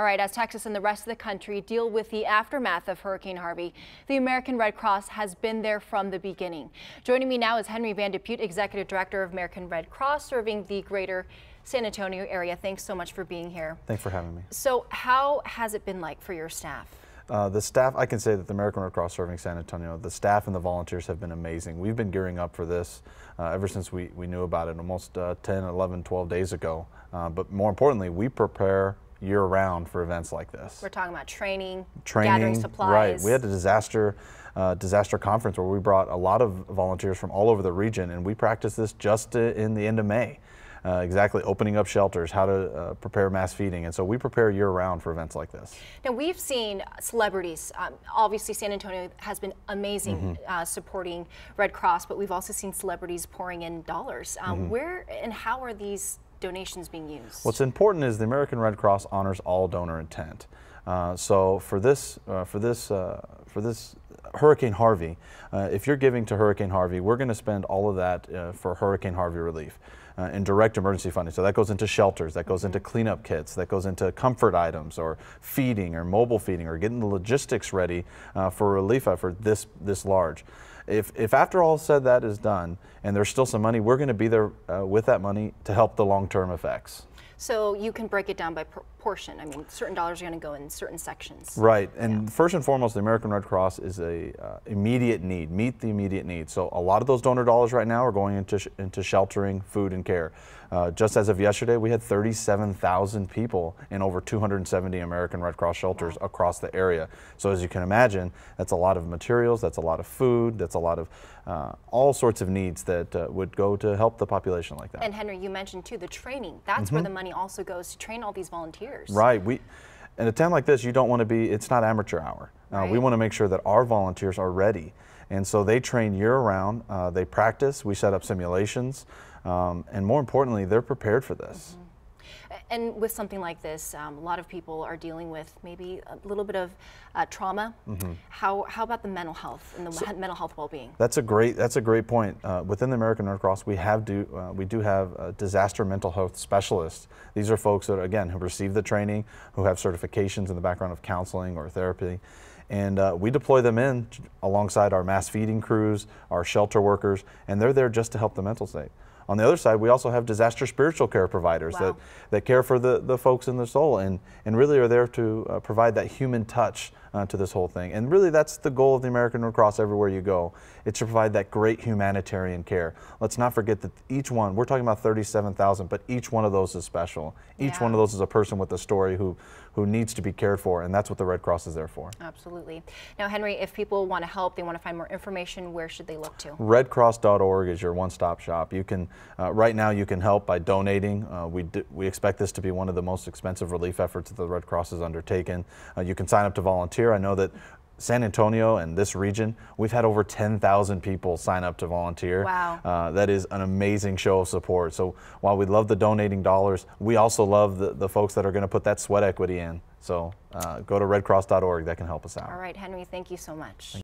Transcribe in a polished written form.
All right, as Texas and the rest of the country deal with the aftermath of Hurricane Harvey, the American Red Cross has been there from the beginning. Joining me now is Harvey Putte, Executive Director of American Red Cross, serving the greater San Antonio area. Thanks so much for being here. Thanks for having me. So how has it been like for your staff? The staff, I can say that the American Red Cross serving San Antonio, the staff and the volunteers have been amazing. We've been gearing up for this ever since we knew about it almost 10, 11, 12 days ago. But more importantly, we prepare year-round for events like this. We're talking about training, gathering supplies. Right. We had a disaster conference where we brought a lot of volunteers from all over the region, and we practiced this just in the end of May. Exactly, opening up shelters, how to prepare mass feeding, and so we prepare year-round for events like this. Now we've seen celebrities. Obviously, San Antonio has been amazing supporting Red Cross, but we've also seen celebrities pouring in dollars. Where and how are these donations being used? What's important is the American Red Cross honors all donor intent. So for this Hurricane Harvey, if you're giving to Hurricane Harvey, we're going to spend all of that for Hurricane Harvey relief in direct emergency funding. So that goes into shelters, that goes into cleanup kits, that goes into comfort items or feeding or mobile feeding or getting the logistics ready for a relief effort this large. If after all said that is done and there's still some money, we're going to be there with that money to help the long-term effects. So you can break it down by portion. I mean, certain dollars are going to go in certain sections. Right, and first and foremost, the American Red Cross is a immediate need, meet the immediate need. So a lot of those donor dollars right now are going into sheltering, food, and care. Just as of yesterday, we had 37,000 people in over 270 American Red Cross shelters across the area. So as you can imagine, that's a lot of materials, that's a lot of food, that's a lot of all sorts of needs that would go to help the population like that. And Henry, you mentioned too the training. That's where the money also goes to train all these volunteers. Right. In a time like this, you don't want to be, it's not amateur hour. We want to make sure that our volunteers are ready. And so they train year-round, they practice, we set up simulations, and more importantly, they're prepared for this. And with something like this, a lot of people are dealing with maybe a little bit of trauma. How about the mental health and the mental health well-being? That's a great point. Within the American Red Cross, we do have disaster mental health specialists. These are folks that, again, who receive the training, who have certifications in the background of counseling or therapy. And we deploy them in alongside our mass feeding crews, our shelter workers, and they're there just to help the mental state. On the other side, we also have disaster spiritual care providers that care for the folks in the soul and really are there to provide that human touch to this whole thing. And really that's the goal of the American Red Cross everywhere you go. It's to provide that great humanitarian care. Let's not forget that each one, we're talking about 37,000, but each one of those is special. Each one of those is a person with a story who needs to be cared for, and that's what the Red Cross is there for. Absolutely. Now, Henry, if people want to help, they want to find more information, where should they look to? Redcross.org is your one-stop shop. You can, right now you can help by donating. We expect this to be one of the most expensive relief efforts that the Red Cross has undertaken. You can sign up to volunteer. I know that San Antonio and this region, we've had over 10,000 people sign up to volunteer. Wow. That is an amazing show of support. So while we love the donating dollars, we also love the folks that are going to put that sweat equity in. So go to redcross.org, that can help us out. All right, Henry, thank you so much.